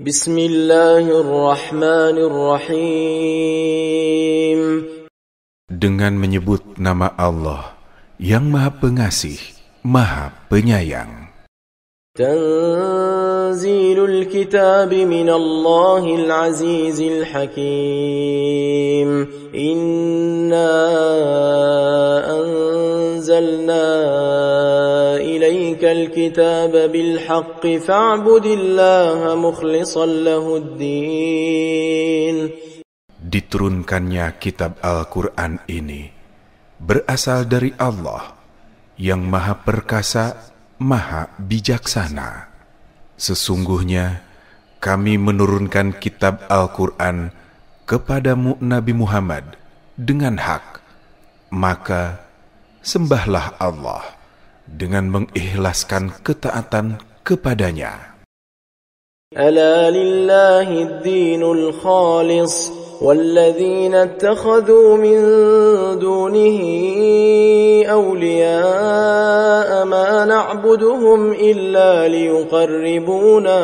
Bismillahirrahmanirrahim. Dengan menyebut nama Allah yang Maha Pengasih, Maha Penyayang. Tanzilul kitab minallahil azizil hakim. Inna anzalna ilaikal kitab bil haqqi fa'budillaha mukhlishan lahuddin. Diturunkannya kitab Al-Quran ini berasal dari Allah yang Maha Perkasa, Maha Bijaksana. Sesungguhnya kami menurunkan kitab Al-Quran kepadamu Nabi Muhammad dengan hak, maka sembahlah Allah dengan mengikhlaskan ketaatan kepadanya. Ala lillahi ad-dinul khalis والذين اتخذوا من دونه أولياء ما نعبدهم إلا ليقربونا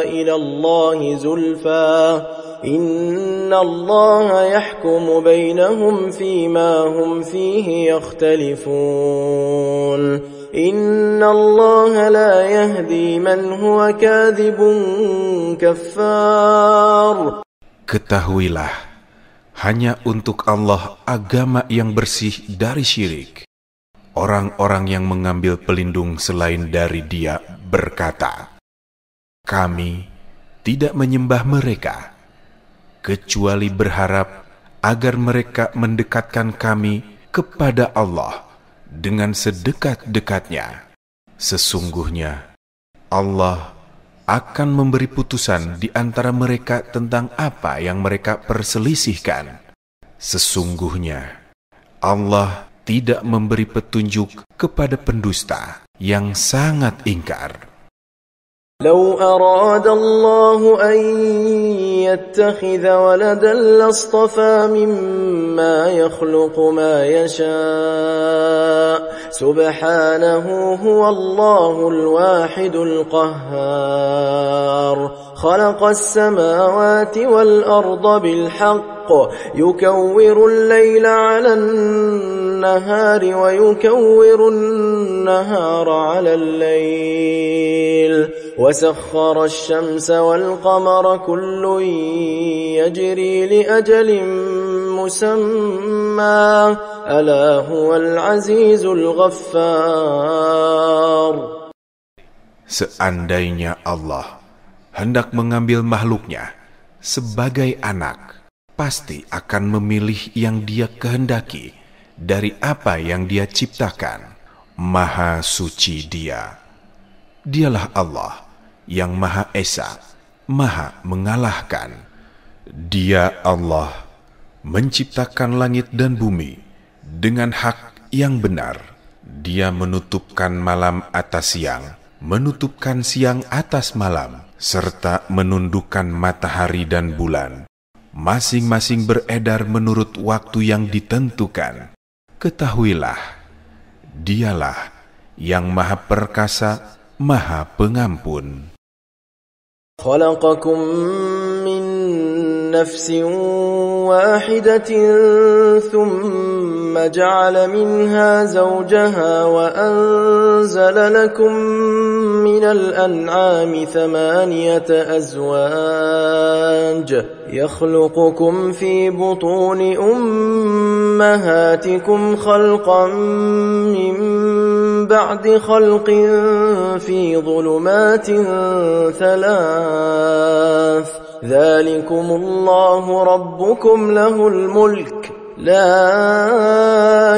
إلى الله زلفى إن الله يحكم بينهم فيما هم فيه يختلفون إن الله لا يهدي من هو كاذب كفار. Ketahuilah, hanya untuk Allah agama yang bersih dari syirik. Orang-orang yang mengambil pelindung selain dari Dia berkata, kami tidak menyembah mereka, kecuali berharap agar mereka mendekatkan kami kepada Allah dengan sedekat-dekatnya. Sesungguhnya Allah akan memberi putusan di antara mereka tentang apa yang mereka perselisihkan. Sesungguhnya Allah tidak memberi petunjuk kepada pendusta yang sangat ingkar. لو أراد الله أن يتخذ ولدا لاصطفى مما يخلق ما يشاء سبحانه هو الله الواحد القهار خلق السماوات والأرض بالحق يكور الليل على النهار ويكور النهار على الليل وسخر الشمس والقمر كل يجري لأجل مسمى ألا هو العزيز الغفار. Seandainya Allah hendak mengambil makhluknya sebagai anak, pasti akan memilih yang Dia kehendaki dari apa yang Dia ciptakan. Maha suci Dia. Dialah Allah yang Maha Esa, Maha mengalahkan. Dia Allah menciptakan langit dan bumi dengan hak yang benar. Dia menutupkan malam atas siang, menutupkan siang atas malam, serta menundukkan matahari dan bulan. Masing-masing beredar menurut waktu yang ditentukan. Ketahuilah, Dialah yang Maha Perkasa, Maha Pengampun. خلقكم من نفس واحدة ثم جعل منها زوجها وأنزل لكم من الأنعام 8 أزواج يخلقكم في بطون أمهاتكم خلقا من بعد خلق في ظلمات 3 ذلكم الله ربكم له الملك لا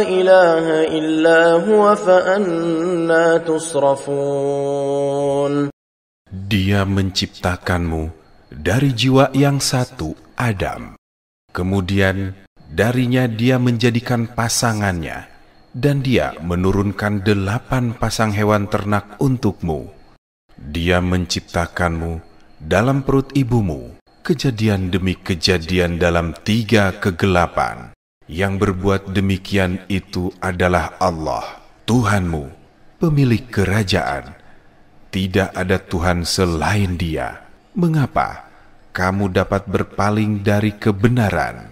إله إلا هو فأنى تصرفون. Dia menciptakanmu dari jiwa yang satu, Adam. Kemudian darinya Dia menjadikan pasangannya, dan Dia menurunkan 8 pasang hewan ternak untukmu. Dia menciptakanmu dalam perut ibumu, kejadian demi kejadian dalam 3 kegelapan. Yang berbuat demikian itu adalah Allah, Tuhanmu, pemilik kerajaan. Tidak ada Tuhan selain Dia. mengapa kamu dapat berpaling dari kebenaran?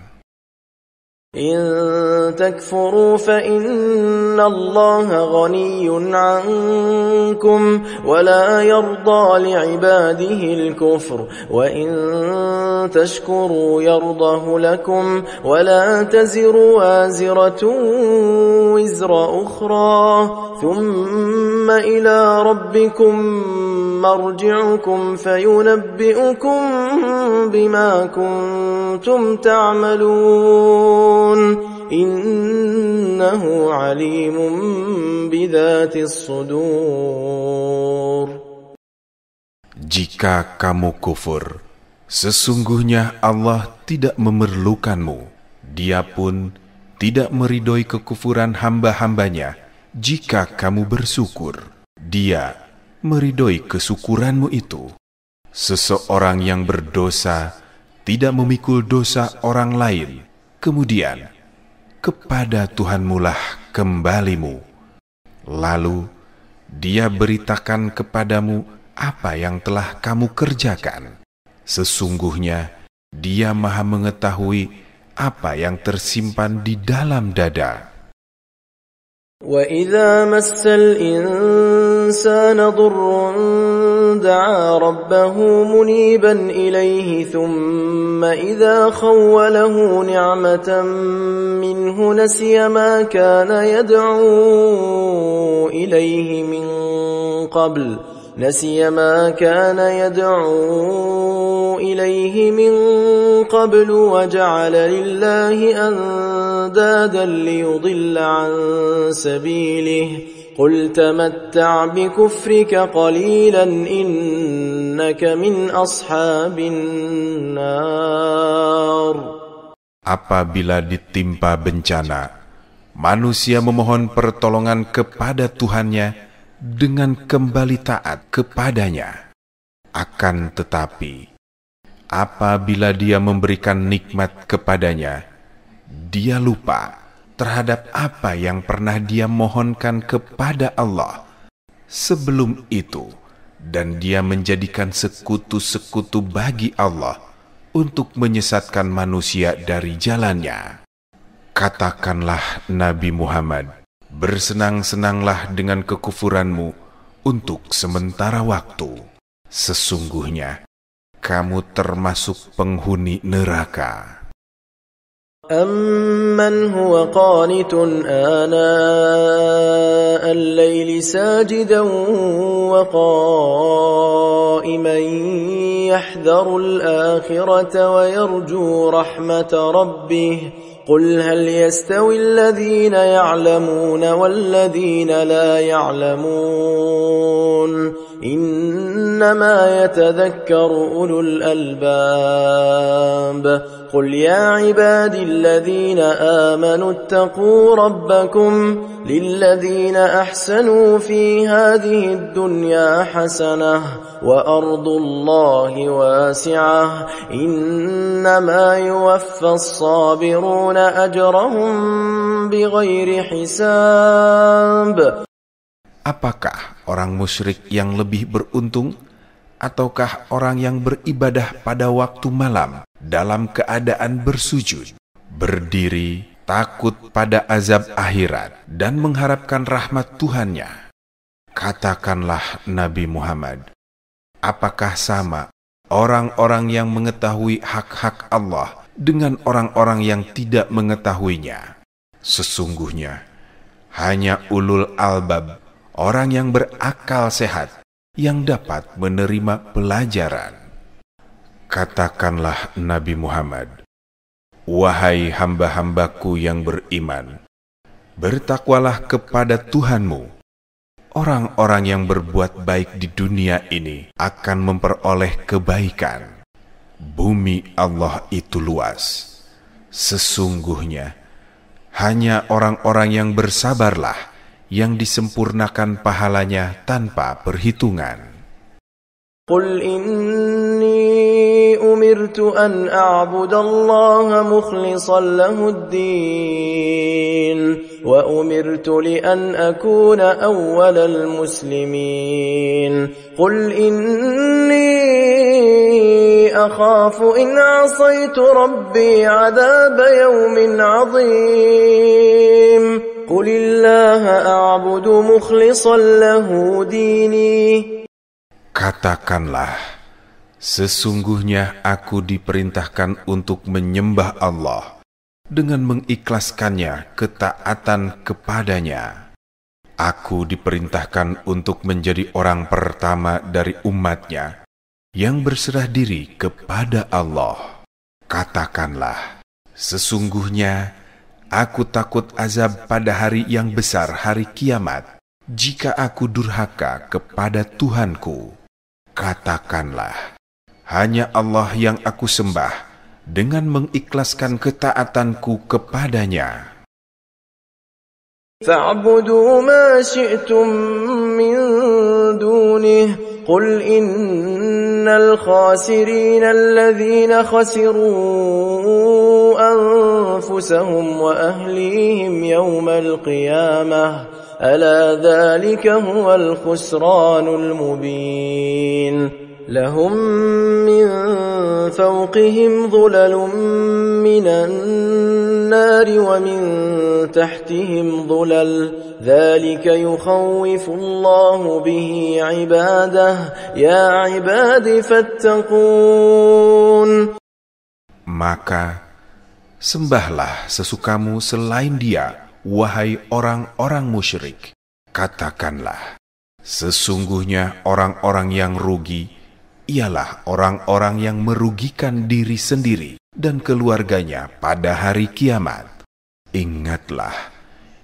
إن تكفروا فإن الله غني عنكم ولا يرضى لعباده الكفر وإن تشكروا يرضه لكم ولا تزر وازرة وزر أخرى ثم إلى ربكم مرجعكم فينبئكم بما كنتم تعملون إنه عليم بذات الصدور. Jika kamu kufur, sesungguhnya Allah tidak memerlukanmu. Dia pun tidak meridhoi kekufuran hamba-hambanya. Jika kamu bersyukur, Dia meridhoi kesyukuranmu itu. Seseorang yang berdosa tidak memikul dosa orang lain. Kemudian, kepada Tuhanmulah kembalimu. Lalu, Dia beritakan kepadamu apa yang telah kamu kerjakan. Sesungguhnya, Dia Maha mengetahui apa yang tersimpan di dalam dada. وَإِذَا مَسَّ الْإِنسَانَ ضُرٌّ دَعَا رَبَّهُ مُنِيبًا إِلَيْهِ ثُمَّ إِذَا خَوَّلَهُ نِعْمَةً مِّنْهُ نَسِيَ مَا كَانَ يَدْعُو إِلَيْهِ مِن قَبْلُ وَجَعَلَ لِلَّهِ أَندَادًا لِّيُضِلَّ عَن سَبِيلِهِ قُلْ تَمَتَّعْ بِكُفْرِكَ قَلِيلًا إِنَّكَ مِنْ أَصْحَابِ النَّارِ. Apabila ditimpa bencana, manusia memohon pertolongan kepada Tuhannya dengan kembali taat kepadanya. Akan tetapi, apabila Dia memberikan nikmat kepadanya, dia lupa terhadap apa yang pernah dia mohonkan kepada Allah sebelum itu, dan dia menjadikan sekutu-sekutu bagi Allah untuk menyesatkan manusia dari jalannya. Katakanlah Nabi Muhammad, bersenang-senanglah dengan kekufuranmu untuk sementara waktu. Sesungguhnya kamu termasuk penghuni neraka. أَمَّنْ هُوَ قَانِتٌ آنَاءَ اللَّيْلِ سَاجِدًا وَقَائِمًا يَحْذَرُ الْآخِرَةَ وَيَرْجُو رَحْمَةَ رَبِّهِ قُلْ هَلْ يَسْتَوِي الَّذِينَ يَعْلَمُونَ وَالَّذِينَ لَا يَعْلَمُونَ إِنَّمَا يَتَذَكَّرُ أُولُو الْأَلْبَابِ قُلْ يَا عِبَادِ الَّذِينَ آمَنُوا اتَّقُوا رَبَّكُمْ لِلَّذِينَ أَحْسَنُوا فِي هَذِهِ الدُّنْيَا حَسَنَةٌ وَأَرْضُ اللَّهِ وَاسِعَةٌ إِنَّمَا يُوَفَّى الصَّابِرُونَ أَجْرَهُم بِغَيْرِ حِسَابٍ. Apakah orang musyrik yang lebih beruntung, ataukah orang yang beribadah pada waktu malam dalam keadaan bersujud, berdiri, takut pada azab akhirat, dan mengharapkan rahmat Tuhannya? Katakanlah Nabi Muhammad, apakah sama orang-orang yang mengetahui hak-hak Allah dengan orang-orang yang tidak mengetahuinya? Sesungguhnya hanya ulul albab, orang yang berakal sehat, yang dapat menerima pelajaran. Katakanlah Nabi Muhammad, wahai hamba-hambaku yang beriman, bertakwalah kepada Tuhanmu. Orang-orang yang berbuat baik di dunia ini akan memperoleh kebaikan. Bumi Allah itu luas. Sesungguhnya hanya orang-orang yang bersabarlah yang disempurnakan pahalanya tanpa perhitungan. قل إني أمرت أن أعبد الله مخلصا له الدين وأمرت لأن أكون أول المسلمين قل إني أخاف إن عصيت ربي عذاب يوم عظيم قل الله أعبد مخلصا له ديني. Katakanlah, sesungguhnya aku diperintahkan untuk menyembah Allah dengan mengikhlaskannya ketaatan kepadanya. Aku diperintahkan untuk menjadi orang pertama dari umatnya yang berserah diri kepada Allah. Katakanlah, sesungguhnya aku takut azab pada hari yang besar, hari kiamat, jika aku durhaka kepada Tuhanku. Katakanlah, hanya Allah yang aku sembah dengan mengikhlaskan ketaatanku kepadanya. فَاعْبُدُوا مَا شِئْتُم مِّن دُونِهِ قُلْ إِنَّ الْخَاسِرِينَ الَّذِينَ خَسِرُوا أَنفُسَهُمْ وَأَهْلِيهِمْ يَوْمَ الْقِيَامَةِ أَلَا ذَلِكَ هُوَ الْخُسْرَانُ الْمُبِينُ لَهُم مِّن فَوْقِهِمْ ظُلَلٌ مِّنَ النَّارِ وَمِن تَحْتِهِمْ ظُلَلٌ ذَلِكَ يُخَوِّفُ اللَّهُ بِهِ عِبَادَهُ يَا عِبَادِ فَاتَّقُونِ. Maka sembahlah sesukamu selain Dia, wahai orang-orang musyrik. Katakanlah, sesungguhnya orang-orang yang rugi ialah orang-orang yang merugikan diri sendiri dan keluarganya pada hari kiamat. Ingatlah,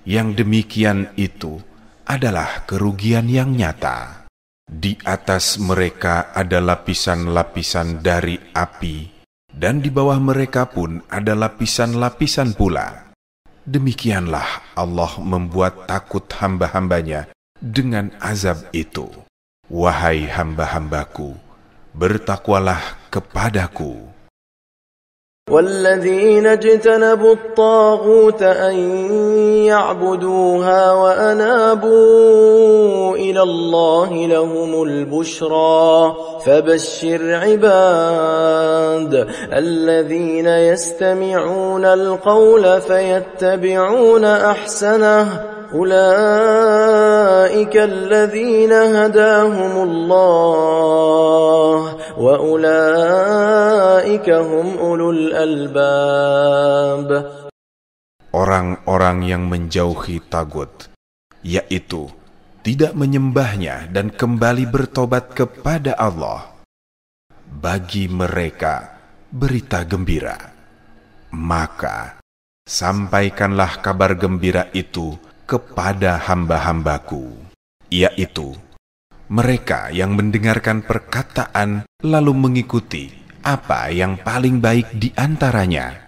yang demikian itu adalah kerugian yang nyata. Di atas mereka ada lapisan-lapisan dari api, dan di bawah mereka pun ada lapisan-lapisan pula. Demikianlah Allah membuat takut hamba-hambanya dengan azab itu. Wahai hamba-hambaku, bertakwalah kepadaku. وَالَّذِينَ اجْتَنَبُوا الطَّاغُوتَ أَن يَعْبُدُوهَا وَأَنَابُوا إِلَى اللَّهِ لَهُمُ الْبُشْرَى فَبَشِّرْ عِبَادِ الَّذِينَ يَسْتَمِعُونَ الْقَوْلَ فَيَتَّبِعُونَ أَحْسَنَهُ أُولَئِكَ الَّذِينَ هَدَاهُمُ اللَّهُ وَأُولَئِكَ هُمْ أُولُو الْأَلْبَابِ. Orang-orang yang menjauhi tagut, yaitu tidak menyembahnya dan kembali bertobat kepada Allah, bagi mereka berita gembira. Maka sampaikanlah kabar gembira itu kepada hamba-hambaku, yaitu mereka yang mendengarkan perkataan lalu mengikuti apa yang paling baik di antaranya.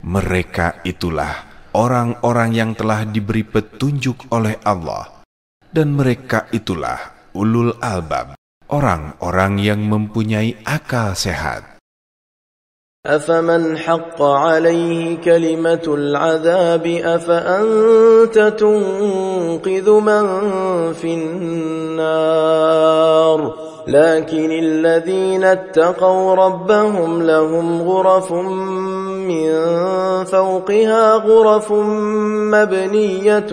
Mereka itulah orang-orang yang telah diberi petunjuk oleh Allah, dan mereka itulah ulul albab, orang-orang yang mempunyai akal sehat. أَفَمَنْ حَقَّ عَلَيْهِ كَلِمَةُ الْعَذَابِ أَفَأَنْتَ تُنْقِذُ مَنْ فِي النَّارِ لَكِنِ الَّذِينَ اتَّقَوْا رَبَّهُمْ لَهُمْ غُرَفٌ مِّن فَوْقِهَا غُرَفٌ مَّبْنِيَّةٌ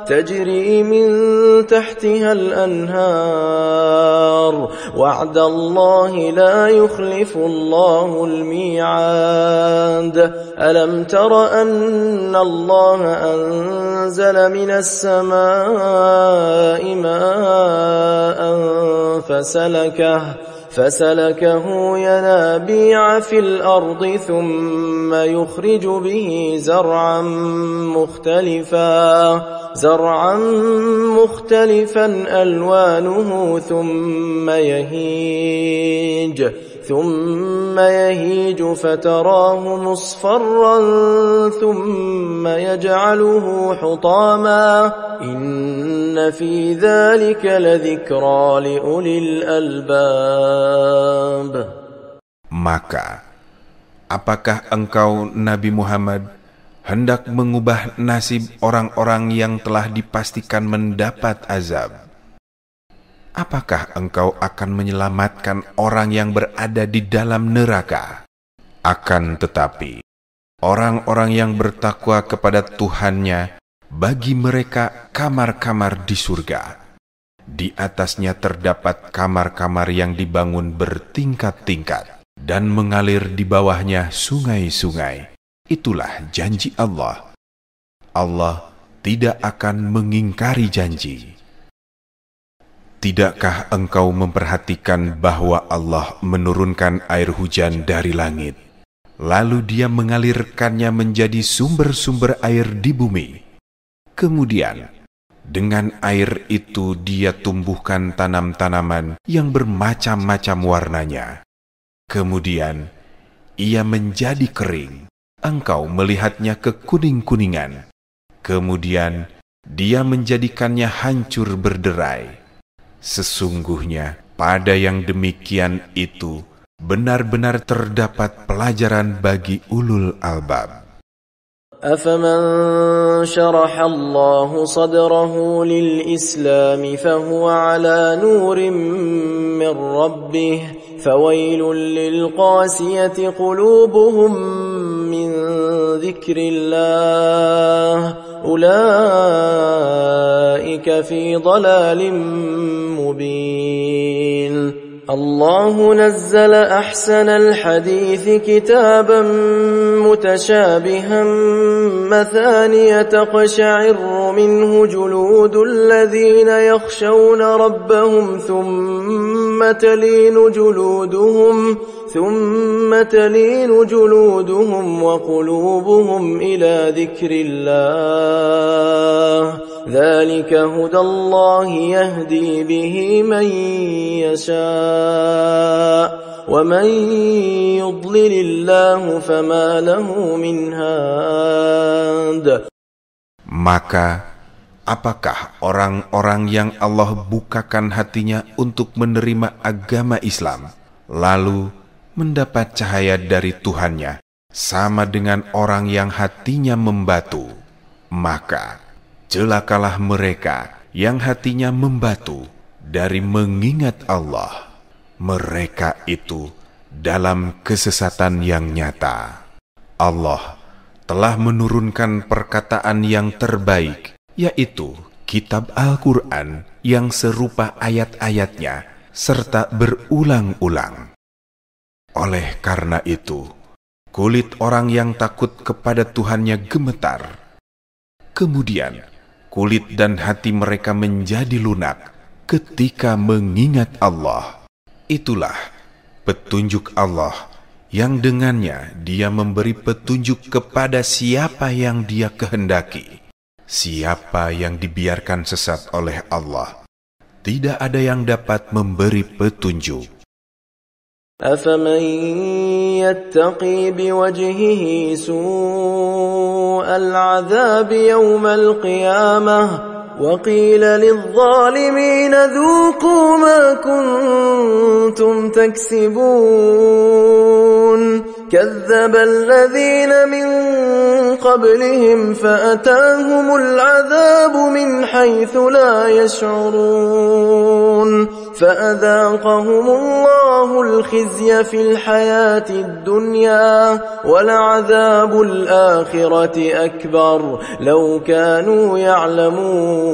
تجري من تحتها الأنهار وعد الله لا يخلف الله الميعاد ألم تر أن الله أنزل من السماء ماء فسلكه ينابيع في الأرض ثم يخرج به زرعا مختلفا ألوانه ثم ثم يهيج فتراه مصفرا ثم يجعله حطاما إن في ذلك لذكرى لأولي الألباب. Maka, apakah engkau, Nabi Muhammad, hendak mengubah nasib orang-orang yang telah dipastikan mendapat azab? Apakah engkau akan menyelamatkan orang yang berada di dalam neraka? Akan tetapi, orang-orang yang bertakwa kepada Tuhannya, bagi mereka kamar-kamar di surga. Di atasnya terdapat kamar-kamar yang dibangun bertingkat-tingkat, dan mengalir di bawahnya sungai-sungai. Itulah janji Allah. Allah tidak akan mengingkari janji. Tidakkah engkau memperhatikan bahwa Allah menurunkan air hujan dari langit, lalu Dia mengalirkannya menjadi sumber-sumber air di bumi? Kemudian, dengan air itu Dia tumbuhkan tanam-tanaman yang bermacam-macam warnanya. Kemudian, ia menjadi kering. Engkau melihatnya kekuning-kuningan. Kemudian, Dia menjadikannya hancur berderai. Sesungguhnya pada yang demikian itu benar-benar terdapat pelajaran bagi ulul albab. أفمن شرح الله صدره للإسلام فهو على نور من ربه فويل للقاسية قلوبهم من ذكر الله أولئك في ضلال مبين. الله نزل أحسن الحديث كتابا متشابها مثانية تقشعر منه جلود الذين يخشون ربهم ثم تلين جلودهم وقلوبهم إلى ذكر الله ذلك هدى الله يهدي به من يشاء ومن يضلل الله فما له من هاد. Maka, apakah orang-orang yang Allah bukakan hatinya untuk menerima agama Islam, lalu mendapat cahaya dari Tuhannya, sama dengan orang yang hatinya membatu? Maka, celakalah mereka yang hatinya membatu dari mengingat Allah. Mereka itu dalam kesesatan yang nyata. Allah telah menurunkan perkataan yang terbaik, yaitu kitab Al-Quran yang serupa ayat-ayatnya, serta berulang-ulang. Oleh karena itu, kulit orang yang takut kepada Tuhannya gemetar. Kemudian, kulit dan hati mereka menjadi lunak ketika mengingat Allah. Itulah petunjuk Allah yang dengannya Dia memberi petunjuk kepada siapa yang Dia kehendaki. Siapa yang dibiarkan sesat oleh Allah, tidak ada yang dapat memberi petunjuk. أفمن يتقي بوجهه سوء العذاب يوم القيامة وقيل للظالمين ذوقوا ما كنتم تكسبون كذب الذين من قبلهم فأتاهم العذاب من حيث لا يشعرون فأذاقهم الله الخزي في الحياة الدنيا ولعذاب الآخرة أكبر لو كانوا يعلمون.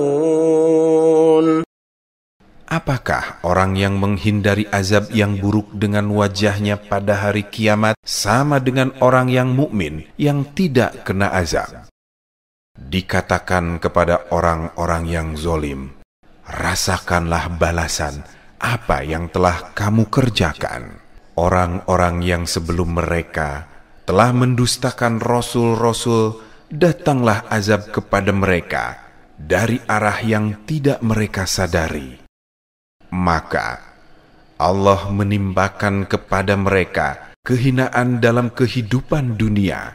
Apakah orang yang menghindari azab yang buruk dengan wajahnya pada hari kiamat sama dengan orang yang mukmin yang tidak kena azab? Dikatakan kepada orang-orang yang zolim, rasakanlah balasan apa yang telah kamu kerjakan. Orang-orang yang sebelum mereka telah mendustakan rasul-rasul, datanglah azab kepada mereka dari arah yang tidak mereka sadari. Maka, Allah menimpakan kepada mereka kehinaan dalam kehidupan dunia.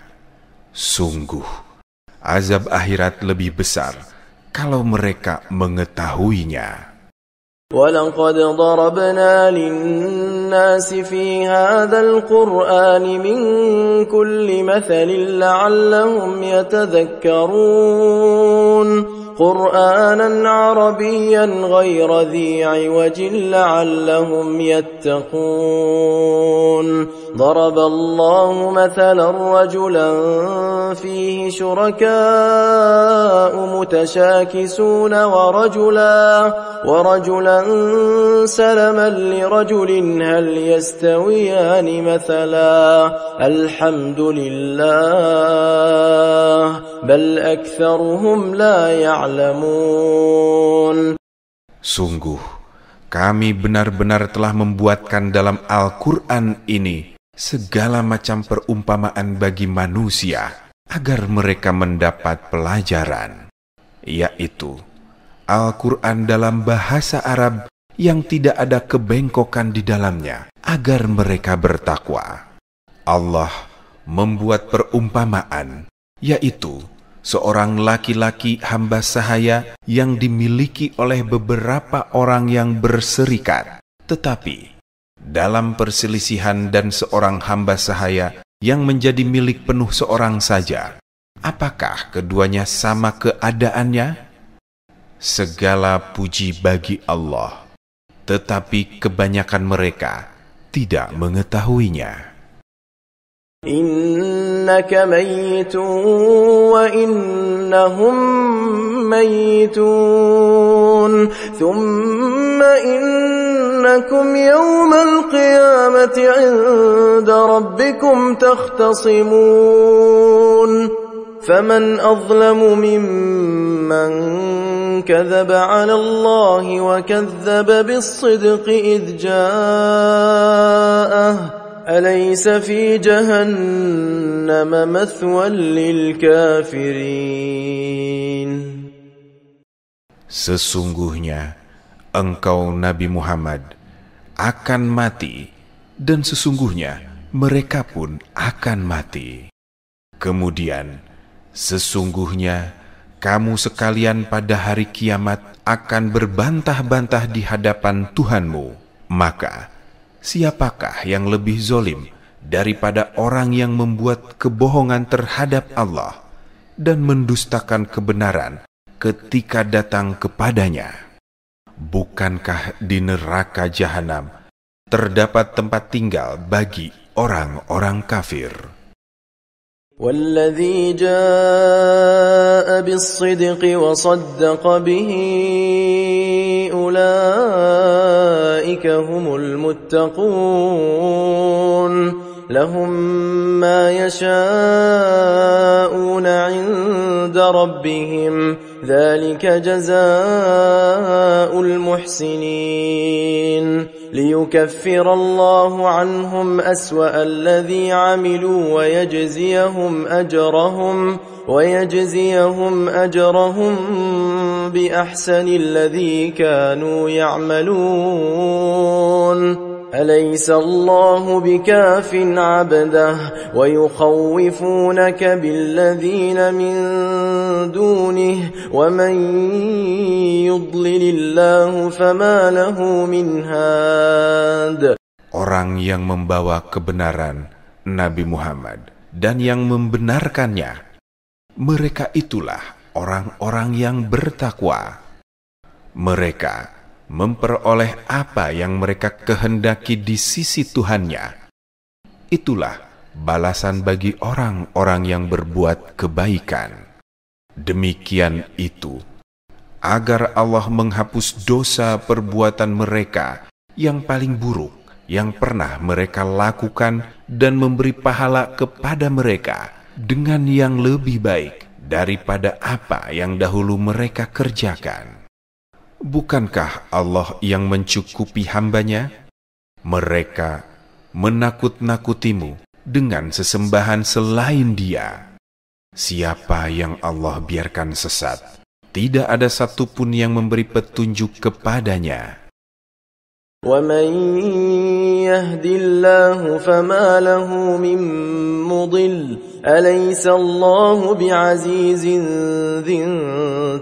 Sungguh, azab akhirat lebih besar kalau mereka mengetahuinya. وَلَقَدْ ضَرَبْنَا لِلنَّاسِ فِي هَذَا الْقُرْآنِ مِنْ كُلِّ مَثَلٍ لَعَلَّهُمْ يَتَذَكَّرُونَ قُرْآنًا عَرَبِيًّا غَيْرَ ذِي عِوَجٍ لَعَلَّهُمْ يَتَّقُونَ ضَرَبَ اللَّهُ مَثَلًا رَجُلًا فِيهِ شُرَكَاءُ مُتَشَاكِسُونَ ورجلا سلما لرجل هل يستويان مثلا الحمد لله بل أكثرهم لا يعلمون. Sungguh, kami benar-benar telah membuatkan dalam Al-Quran ini segala macam perumpamaan bagi manusia agar mereka mendapat pelajaran, yaitu Al-Quran dalam bahasa Arab yang tidak ada kebengkokan di dalamnya, agar mereka bertakwa. Allah membuat perumpamaan, yaitu seorang laki-laki hamba sahaya yang dimiliki oleh beberapa orang yang berserikat, tetapi dalam perselisihan dan seorang hamba sahaya yang menjadi milik penuh seorang saja. Apakah keduanya sama keadaannya? Segala puji bagi Allah, tetapi kebanyakan mereka tidak mengetahuinya. Innaka mayyitun wa innahum mayyitun thumma innakum yawmal qiyamati 'inda rabbikum takhtasimun faman azlamu mimman كذب على الله وكذب بالصدق إذ جاءه أليس في جهنم مثوى للكافرين. Sesungguhnya engkau Nabi Muhammad akan mati, dan sesungguhnya mereka pun akan mati. Kemudian sesungguhnya kamu sekalian pada hari kiamat akan berbantah-bantah di hadapan Tuhanmu. Maka, siapakah yang lebih zolim daripada orang yang membuat kebohongan terhadap Allah dan mendustakan kebenaran ketika datang kepadanya? Bukankah di neraka jahanam terdapat tempat tinggal bagi orang-orang kafir? والذي جاء بالصدق وصدق به أولئك هم المتقون لهم ما يشاءون عند ربهم ذلك جزاء المحسنين ليكفر الله عنهم أسوأ الذي عملوا ويجزيهم أجرهم بأحسن الذي كانوا يعملون أليس الله بكاف عبده ويخوفونك بالذين من دونه ومن يضلل الله فما له من هاد. Orang yang membawa kebenaran Nabi Muhammad dan yang membenarkannya, mereka itulah orang-orang yang bertakwa. Mereka memperoleh apa yang mereka kehendaki di sisi Tuhannya. Itulah balasan bagi orang-orang yang berbuat kebaikan. Demikian itu, agar Allah menghapus dosa perbuatan mereka yang paling buruk yang pernah mereka lakukan dan memberi pahala kepada mereka dengan yang lebih baik daripada apa yang dahulu mereka kerjakan. Bukankah Allah yang mencukupi hambanya? Mereka menakut-nakutimu dengan sesembahan selain Dia. Siapa yang Allah biarkan sesat, tidak ada satupun yang memberi petunjuk kepadanya. ومن يهد الله فما له من مضل أليس الله بعزيز ذي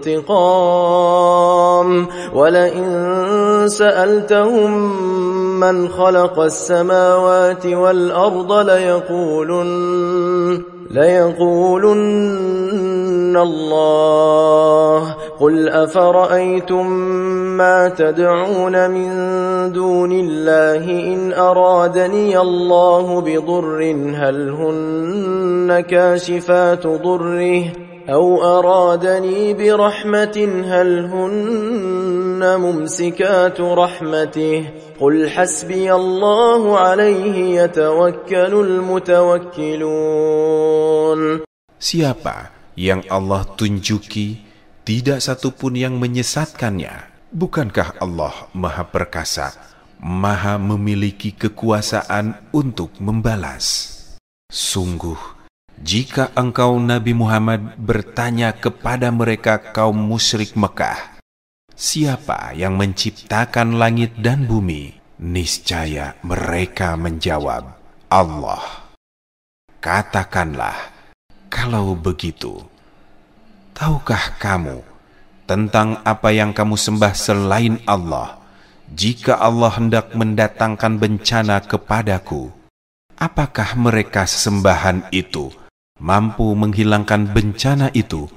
انتقام ولئن سألتهم من خلق السماوات والأرض ليقولن الله قل أفرأيتم ما تدعون من دون الله إن أرادني الله بضر هل هن كاشفات ضره أو أرادني برحمة هل هن ممسكات رحمته قل حسبي الله عليه يتوكل المتوكلون. Siapa yang Allah tunjuki, tidak satupun yang menyesatkannya. Bukankah Allah Maha Perkasa, Maha memiliki kekuasaan untuk membalas? Sungguh, jika engkau Nabi Muhammad bertanya kepada mereka kaum musyrik Mekah, siapa yang menciptakan langit dan bumi? Niscaya mereka menjawab, Allah. Katakanlah, kalau begitu, tahukah kamu tentang apa yang kamu sembah selain Allah? Jika Allah hendak mendatangkan bencana kepadaku, apakah mereka sesembahan itu mampu menghilangkan bencana itu?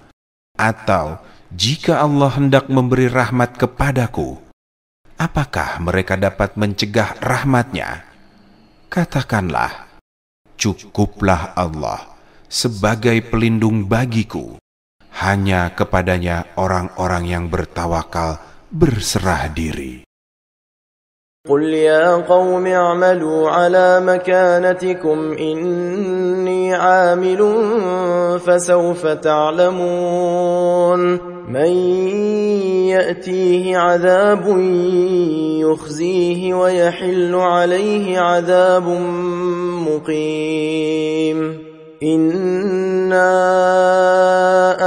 Atau jika Allah hendak memberi rahmat kepadaku, apakah mereka dapat mencegah rahmatnya? Katakanlah, cukuplah Allah sebagai pelindung bagiku. Hanya kepadanya orang-orang yang bertawakal berserah diri. قل يا قوم اعملوا على مكانتكم إني عامل فسوف تعلمون من يأتيه عذاب يخزيه ويحل عليه عذاب مقيم إنا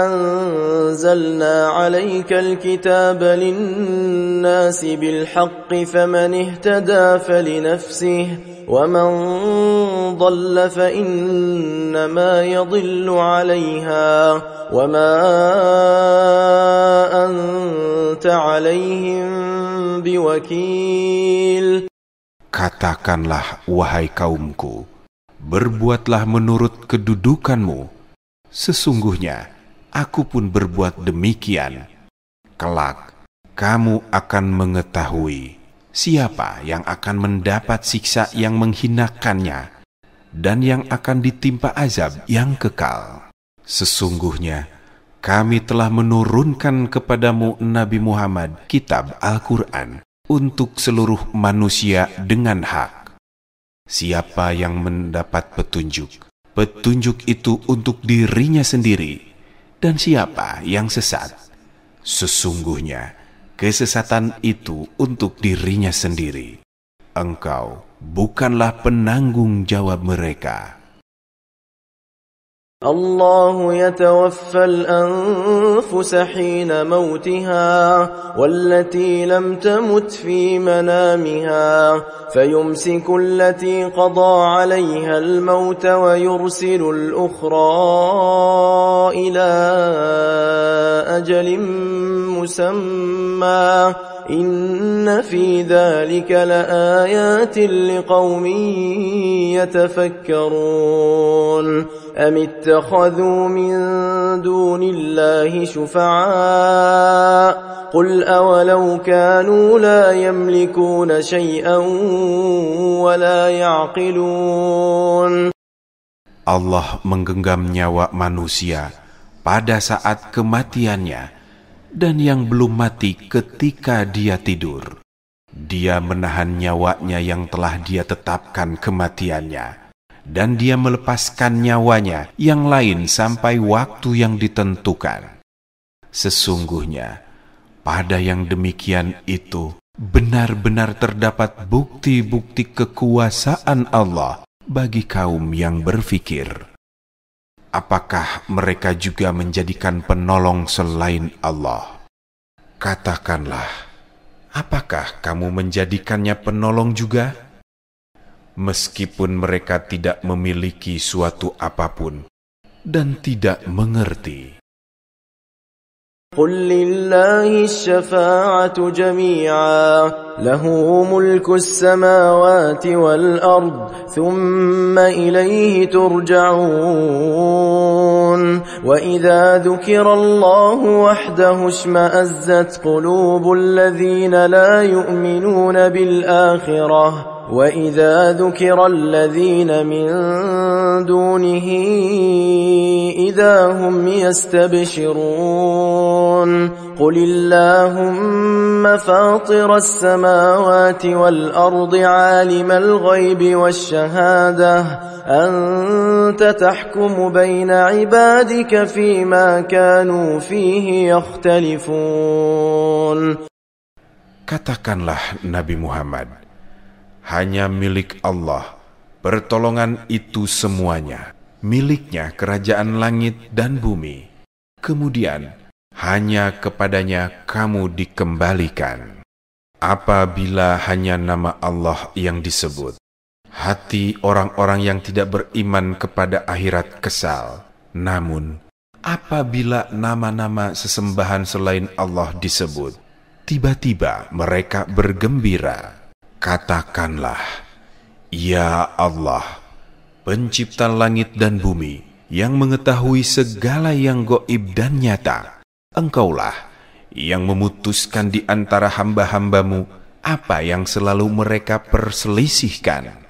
أنزلنا عليك الكتاب للناس بالحق فمن اهتدى فلنفسه ومن ضل فإنما يضل عليها وما أنت عليهم بوكيل. Katakanlah, wahai kaumku, berbuatlah menurut kedudukanmu. Sesungguhnya aku pun berbuat demikian. Kelak kamu akan mengetahui siapa yang akan mendapat siksa yang menghinakannya dan yang akan ditimpa azab yang kekal. Sesungguhnya kami telah menurunkan kepadamu Nabi Muhammad kitab Al-Quran untuk seluruh manusia dengan hak. Siapa yang mendapat petunjuk, petunjuk itu untuk dirinya sendiri, dan siapa yang sesat, sesungguhnya kesesatan itu untuk dirinya sendiri. Engkau bukanlah penanggung jawab mereka. الله يتوفى الأنفس حين موتها والتي لم تمت في منامها فيمسك التي قضى عليها الموت ويرسل الأخرى إلى أجل مسمى إن في ذلك لآيات لقوم يتفكرون أم اتخذوا من دون الله شفعاء قل أولو كانوا لا يملكون شيئا ولا يعقلون. Allah menggenggam nyawa manusia pada saat kematiannya dan yang belum mati ketika dia tidur. Dia menahan nyawanya yang telah dia tetapkan kematiannya, dan dia melepaskan nyawanya yang lain sampai waktu yang ditentukan. Sesungguhnya pada yang demikian itu benar-benar terdapat bukti-bukti kekuasaan Allah bagi kaum yang berfikir. Apakah mereka juga menjadikan penolong selain Allah? Katakanlah, apakah kamu menjadikannya penolong juga? Meskipun mereka tidak memiliki suatu apapun dan tidak mengerti. قل لله الشفاعة جميعا له ملك السماوات والأرض ثم إليه ترجعون وإذا ذكر الله وحده اشمأزت قلوب الذين لا يؤمنون بالآخرة وإذا ذكر الذين من دونه إذا هم يستبشرون قل اللهم فاطر السماوات والأرض عالم الغيب والشهادة أنت تحكم بين عبادك فيما كانوا فيه يختلفون. Katakanlah Nabi Muhammad, hanya milik Allah pertolongan itu semuanya, miliknya kerajaan langit dan bumi. Kemudian hanya kepadanya kamu dikembalikan. Apabila hanya nama Allah yang disebut, hati orang-orang yang tidak beriman kepada akhirat kesal. Namun apabila nama-nama sesembahan selain Allah disebut, tiba-tiba mereka bergembira. Katakanlah, ya Allah, pencipta langit dan bumi, yang mengetahui segala yang gaib dan nyata, Engkaulah yang memutuskan di antara hamba-hambamu apa yang selalu mereka perselisihkan.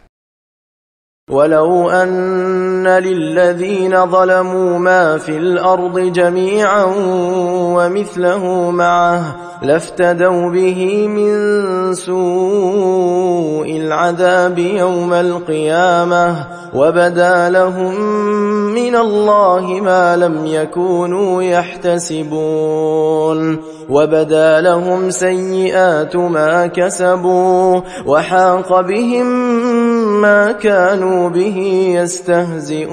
ولو أن للذين ظلموا ما في الأرض جميعا ومثله معه لافتدوا به من سوء العذاب يوم القيامة وبدا لهم من الله ما لم يكونوا يحتسبون وبدا لهم سيئات ما كسبوا وحاق بهم ما كانوا به يستهزئون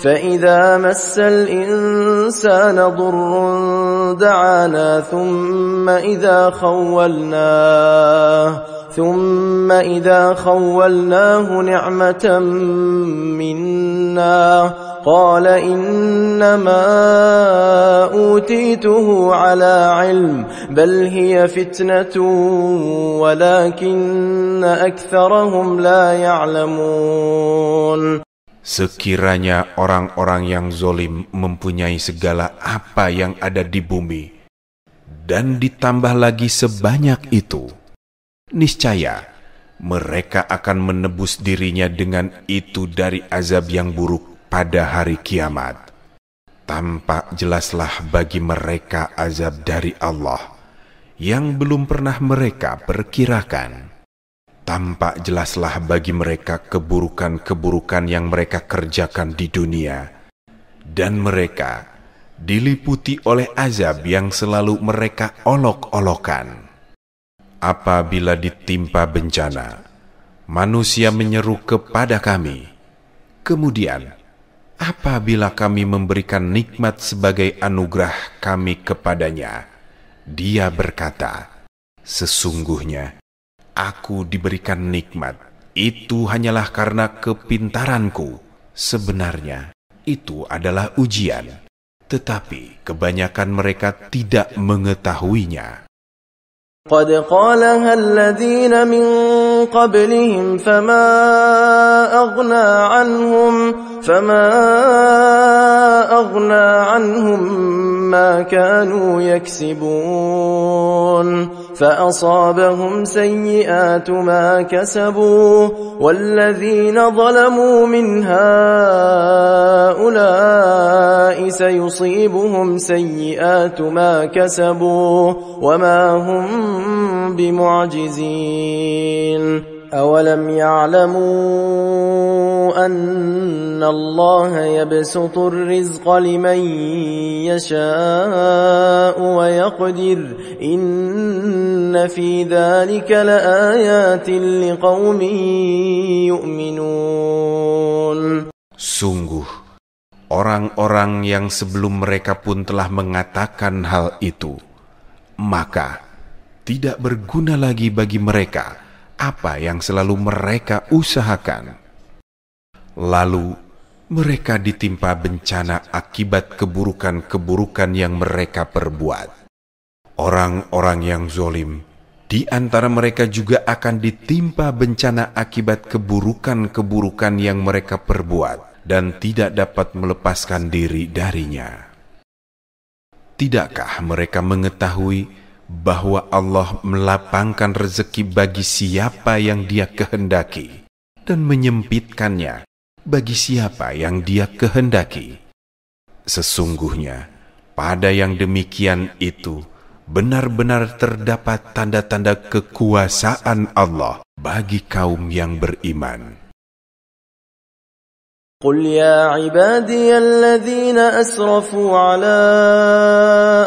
فإذا مس الإنسان ضر دعانا ثم إذا خولناه نعمة منا قال إنما أوتيته على علم بل هي فتنة ولكن أكثرهم لا يعلمون. Sekiranya orang-orang yang zolim mempunyai segala apa yang ada di bumi, dan ditambah lagi sebanyak itu, niscaya mereka akan menebus dirinya dengan itu dari azab yang buruk pada hari kiamat. Tampak jelaslah bagi mereka azab dari Allah yang belum pernah mereka perkirakan. Tampak jelaslah bagi mereka keburukan-keburukan yang mereka kerjakan di dunia, dan mereka diliputi oleh azab yang selalu mereka olok-olokan. Apabila ditimpa bencana, manusia menyeru kepada kami. Kemudian, apabila kami memberikan nikmat sebagai anugerah kami kepadanya, dia berkata, sesungguhnya aku diberikan nikmat, itu hanyalah karena kepintaranku. Sebenarnya, itu adalah ujian, tetapi kebanyakan mereka tidak mengetahuinya. قد قالها الذين من قبلهم فما أغنى عنهم ما كانوا يكسبون فأصابهم سيئات ما كسبوا والذين ظلموا من هؤلاء سيصيبهم سيئات ما كسبوا وما هم بمعجزين أولم يعلموا أن الله يبسط الرزق لمن يشاء ويقدر إن في ذلك لآيات لقوم يؤمنون. Sungguh, orang-orang yang sebelum mereka pun telah mengatakan hal itu. Maka tidak berguna lagi bagi mereka apa yang selalu mereka usahakan. Lalu mereka ditimpa bencana akibat keburukan-keburukan yang mereka perbuat. Orang-orang yang zalim di antara mereka juga akan ditimpa bencana akibat keburukan-keburukan yang mereka perbuat dan tidak dapat melepaskan diri darinya. Tidakkah mereka mengetahui bahwa Allah melapangkan rezeki bagi siapa yang Dia kehendaki dan menyempitkannya bagi siapa yang Dia kehendaki? Sesungguhnya pada yang demikian itu benar-benar terdapat tanda-tanda kekuasaan Allah bagi kaum yang beriman. قل يا عبادي الذين أسرفوا على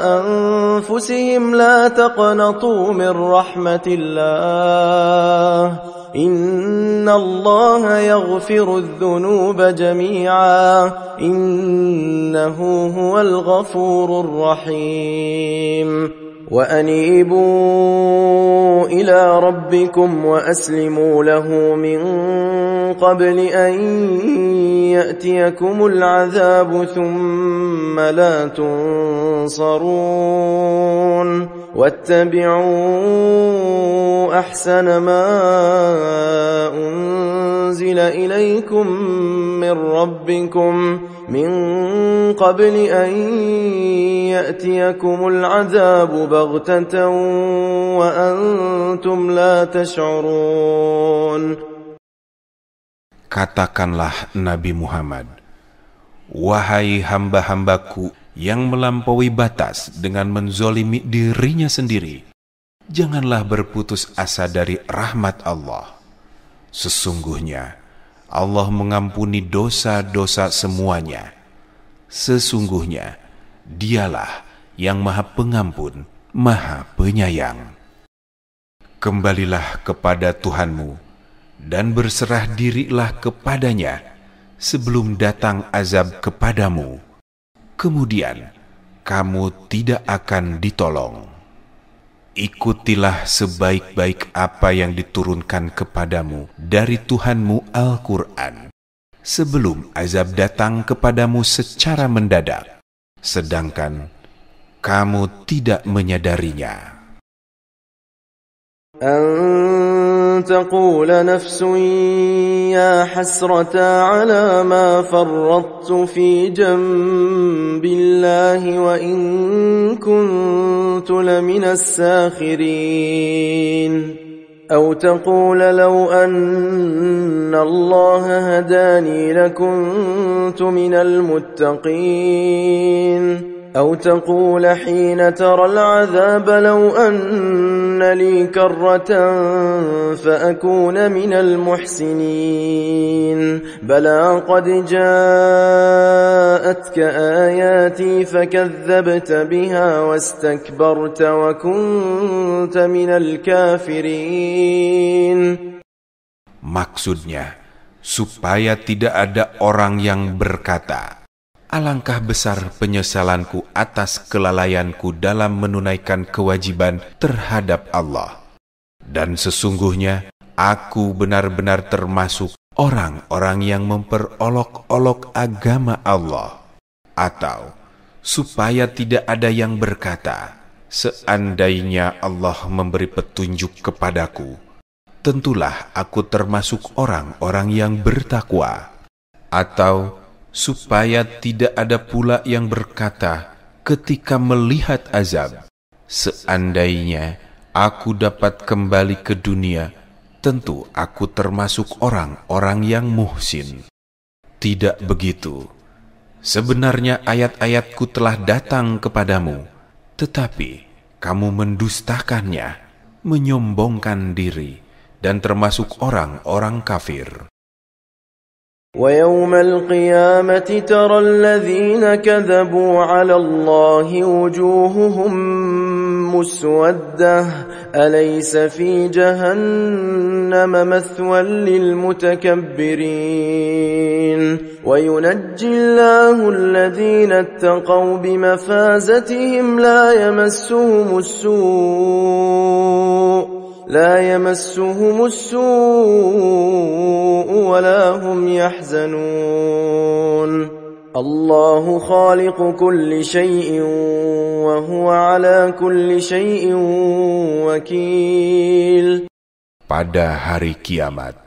أنفسهم لا تقنطوا من رحمة الله إن الله يغفر الذنوب جميعا إنه هو الغفور الرحيم وأنيبوا إلى ربكم وأسلموا له من قبل أن يأتيكم العذاب ثم لا تنصرون واتبعوا أحسن ما أنزل إليكم من ربكم من قبل أن يأتيكم العذاب بغتة وأنتم لا تشعرون. Katakanlah Nabi Muhammad, wahai hamba-hambaku yang melampaui batas dengan menzolimi dirinya sendiri, janganlah berputus asa dari rahmat Allah. Sesungguhnya Allah mengampuni dosa-dosa semuanya. Sesungguhnya Dialah yang Maha Pengampun, Maha Penyayang. Kembalilah kepada Tuhanmu dan berserah dirilah kepadanya sebelum datang azab kepadamu. Kemudian kamu tidak akan ditolong. Ikutilah sebaik-baik apa yang diturunkan kepadamu dari Tuhanmu Al-Quran sebelum azab datang kepadamu secara mendadak, sedangkan kamu tidak menyadarinya. أن تقول نفس يا حسرة على ما فرطت في جنب الله وإن كنت لمن الساخرين أو تقول لو أن الله هداني لكنت من المتقين أو تقول حين ترى العذاب لو أن لي كرة فأكون من المحسنين بلى قد جاءتك آياتي فكذبت بها واستكبرت وكنت من الكافرين. Maksudnya, supaya tidak ada orang yang berkata, alangkah besar penyesalanku atas kelalaianku dalam menunaikan kewajiban terhadap Allah. Dan sesungguhnya aku benar-benar termasuk orang-orang yang memperolok-olok agama Allah. Atau supaya tidak ada yang berkata, seandainya Allah memberi petunjuk kepadaku, tentulah aku termasuk orang-orang yang bertakwa. Atau supaya tidak ada pula yang berkata ketika melihat azab, seandainya aku dapat kembali ke dunia, tentu aku termasuk orang-orang yang muhsin. Tidak begitu. Sebenarnya ayat-ayatku telah datang kepadamu, tetapi kamu mendustakannya, menyombongkan diri, dan termasuk orang-orang kafir. ويوم القيامة ترى الذين كذبوا على الله وجوههم مسودة أليس في جهنم مثوى للمتكبرين وينجي الله الذين اتقوا بمفازتهم لا يمسهم السوء ولا هم يحزنون الله خالق كل شيء وهو على كل شيء وكيل. Pada hari kiamat,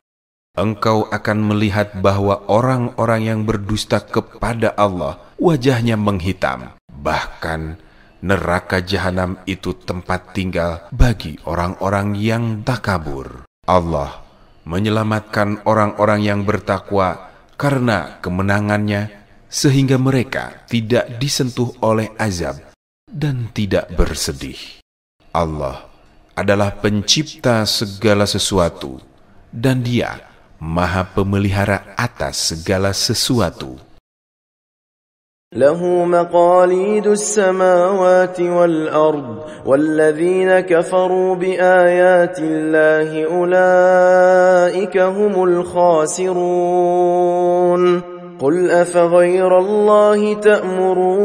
engkau akan melihat bahwa orang-orang yang berdusta kepada Allah wajahnya menghitam. Bahkan neraka jahanam itu tempat tinggal bagi orang-orang yang takabur. Allah menyelamatkan orang-orang yang bertakwa karena kemenangannya, sehingga mereka tidak disentuh oleh azab dan tidak bersedih. Allah adalah pencipta segala sesuatu, dan Dia Maha Pemelihara atas segala sesuatu. له مقاليد السماوات والأرض والذين كفروا بآيات الله أولئك هم الخاسرون قل أفغير الله تأمروني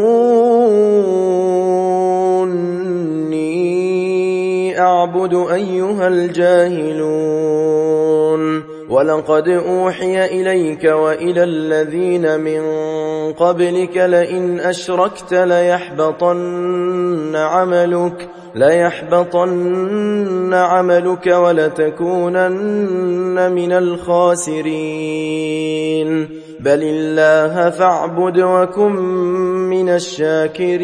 أعبد أيها الجاهلون ولقد أوحي إليك وإلى الذين من قبلك لئن أشركت ليحبطن عملك ولتكونن من الخاسرين بل الله فاعبد وكن من الشاكرين.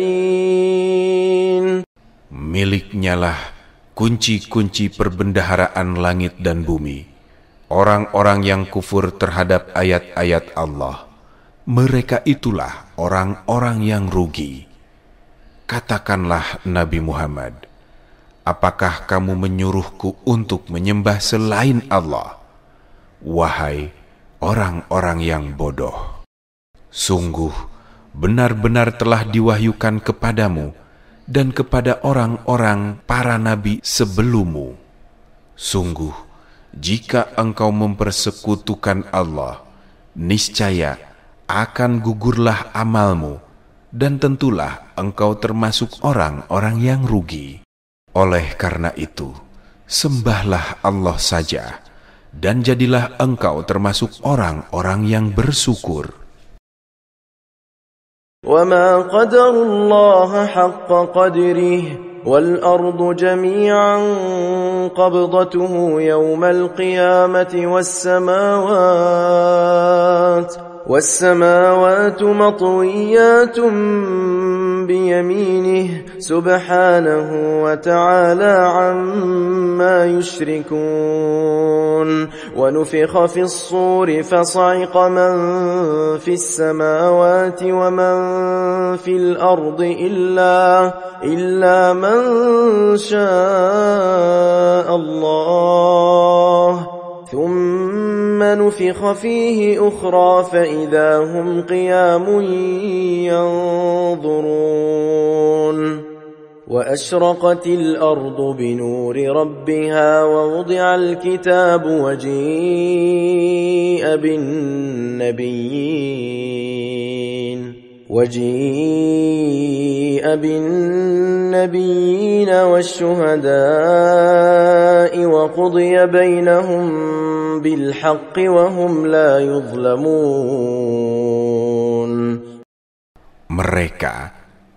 Miliknyalah kunci-kunci perbendaharaan langit dan bumi. Orang-orang yang kufur terhadap ayat-ayat Allah, mereka itulah orang-orang yang rugi. Katakanlah Nabi Muhammad, apakah kamu menyuruhku untuk menyembah selain Allah? Wahai orang-orang yang bodoh, sungguh benar-benar telah diwahyukan kepadamu dan kepada orang-orang para nabi sebelummu. Sungguh jika engkau mempersekutukan Allah, niscaya akan gugurlah amalmu, dan tentulah engkau termasuk orang-orang yang rugi. Oleh karena itu, sembahlah Allah saja, dan jadilah engkau termasuk orang-orang yang bersyukur. وَمَا قَدَرُ اللَّهَ حَقَّ قَدْرِهِ وَالْأَرْضُ جَمِيعًا قَبْضَتُهُ يَوْمَ الْقِيَامَةِ وَالسَّمَاوَاتُ مَطْوِيَّاتٌ بِيَمِينِهِ سُبْحَانَهُ وَتَعَالَى عَمَّا يُشْرِكُونَ وَنُفِخَ فِي الصُّورِ فَصَعِقَ مَن فِي السَّمَاوَاتِ وَمَن فِي الْأَرْضِ إِلَّا مَن شَاءَ اللَّهُ ثُمَّ نُفِخَ فِيهِ أُخْرَى فَإِذَا هُمْ قِيَامٌ يَنظُرُونَ وَأَشْرَقَتِ الْأَرْضُ بِنُورِ رَبِّهَا وَوُضِعَ الْكِتَابُ وَجِيءَ بِالنَّبِيِّينَ وَالشُّهَدَاءِ وَقُضِيَ بَيْنَهُم بِالْحَقِّ وَهُمْ لَا يُظْلَمُونَ. Mereka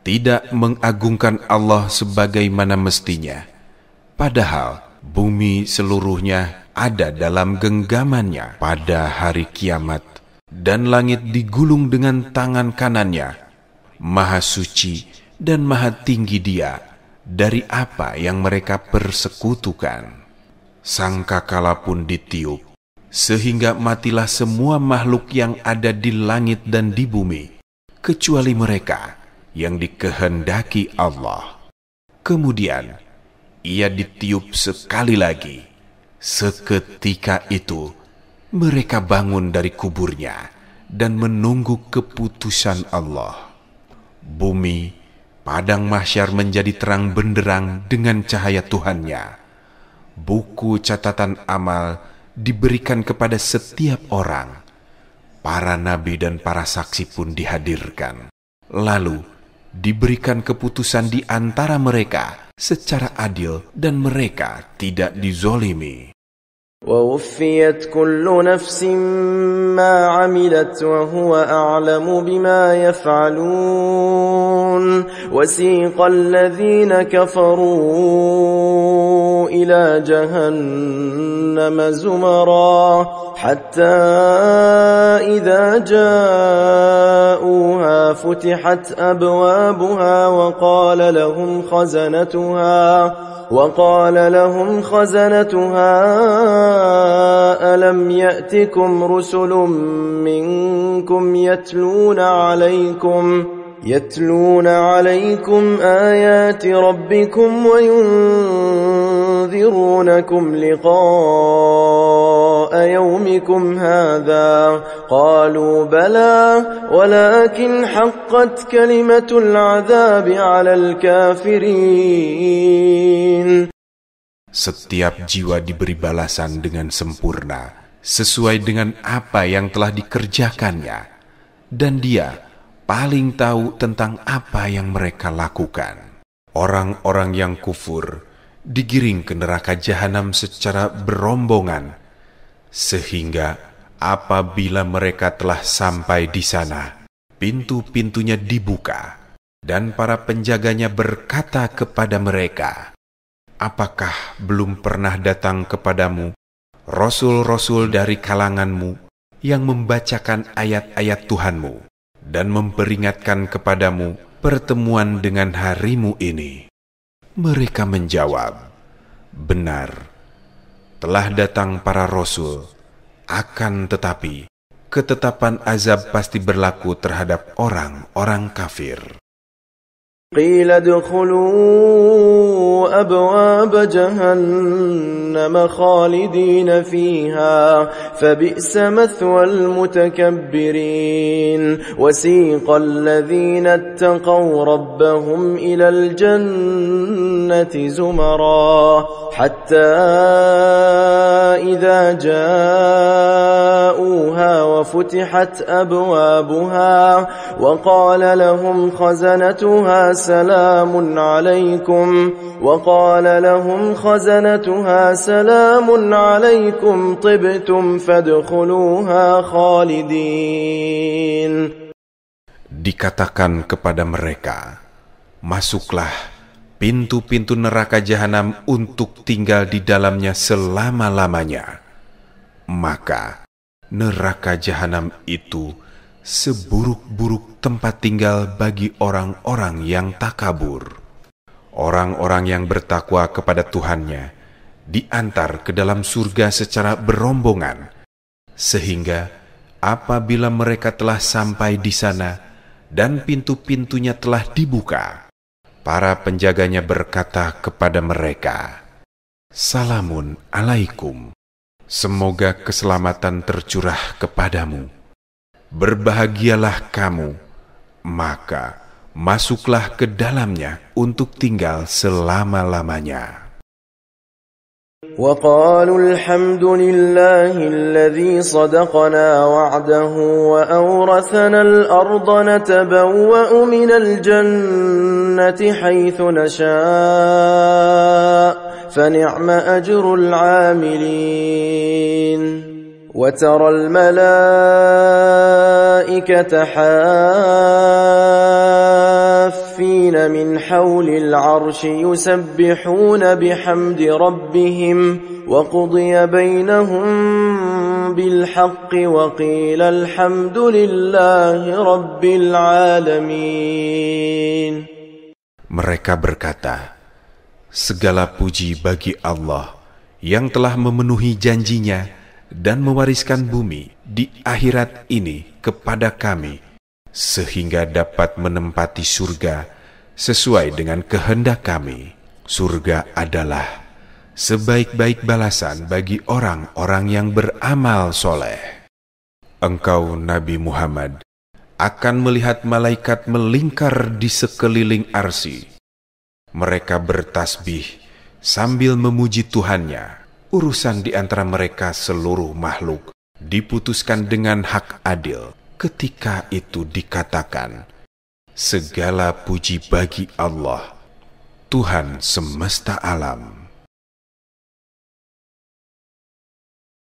tidak mengagungkan Allah sebagaimana mestinya, padahal bumi seluruhnya ada dalam genggamannya pada hari kiamat, dan langit digulung dengan tangan kanannya. Maha suci dan maha tinggi Dia dari apa yang mereka persekutukan. Sangkakala pun ditiup, sehingga matilah semua makhluk yang ada di langit dan di bumi, kecuali mereka yang dikehendaki Allah. Kemudian Ia ditiup sekali lagi. Seketika itu mereka bangun dari kuburnya dan menunggu keputusan Allah. Bumi Padang mahsyar menjadi terang benderang dengan cahaya Tuhannya. Buku catatan amal diberikan kepada setiap orang. Para nabi dan para saksi pun dihadirkan. Lalu diberikan keputusan di antara mereka secara adil dan mereka tidak dizolimi. وَوُفِّيَتْ كُلُّ نَفْسٍ مَّا عَمِلَتْ وَهُوَ أَعْلَمُ بِمَا يَفْعَلُونَ وَسِيقَ الَّذِينَ كَفَرُوا إِلَى جَهَنَّمَ زُمَرًا حَتَّى إِذَا جَاءُوهَا فُتِحَتْ أَبْوَابُهَا وقال لهم خزنتها ألم يأتكم رسل منكم يتلون عليكم آيات ربكم وينذرونكم لقاء يومكم هذا قالوا بلى ولكن حقت كلمة العذاب على الكافرين. Setiap jiwa diberi balasan dengan sempurna sesuai dengan apa yang telah dikerjakannya, dan dia paling tahu tentang apa yang mereka lakukan. Orang-orang yang kufur digiring ke neraka jahanam secara berombongan, sehingga apabila mereka telah sampai di sana, pintu-pintunya dibuka, dan para penjaganya berkata kepada mereka, "Apakah belum pernah datang kepadamu rasul-rasul dari kalanganmu yang membacakan ayat-ayat Tuhanmu dan memperingatkan kepadamu pertemuan dengan harimu ini?" Mereka menjawab, "Benar, telah datang para rasul, akan tetapi ketetapan azab pasti berlaku terhadap orang-orang kafir." قيل ادخلوا أبواب جهنم خالدين فيها فبئس مثوى المتكبرين وسيق الذين اتقوا ربهم إلى الجنة زمرا حتى إذا جاءوها وفتحت أبوابها وقال لهم خزنتها سلام عليكم طبتم فادخلوها خالدين. Dikatakan kepada mereka, "Masuklah pintu-pintu neraka jahanam untuk tinggal di dalamnya selama-lamanya." Maka neraka jahanam itu seburuk-buruk tempat tinggal bagi orang-orang yang takabur. Orang-orang yang bertakwa kepada Tuhannya diantar ke dalam surga secara berombongan, sehingga apabila mereka telah sampai di sana dan pintu-pintunya telah dibuka, para penjaganya berkata kepada mereka, "Salamun alaikum, semoga keselamatan tercurah kepadamu. Berbahagialah kamu, maka masuklah ke dalamnya untuk tinggal selama-lamanya." وقالوا الحمد لله الذي صدقنا وعده وأورثنا الأرض نتبوأ من الجنة حيث نشاء فنعم أجر العاملين. وترى الملائكة حافين من حول العرش يسبحون بحمد ربهم وقضي بينهم بالحق وقيل الحمد لله رب العالمين. Mereka berkata, "Segala puji bagi Allah yang telah memenuhi janjinya dan mewariskan bumi di akhirat ini kepada kami, sehingga dapat menempati surga sesuai dengan kehendak kami. Surga adalah sebaik-baik balasan bagi orang-orang yang beramal soleh." Engkau Nabi Muhammad akan melihat malaikat melingkar di sekeliling arsy. Mereka bertasbih sambil memuji Tuhannya. Urusan di antara mereka seluruh makhluk diputuskan dengan hak adil. Ketika itu dikatakan, segala puji bagi Allah, Tuhan semesta alam.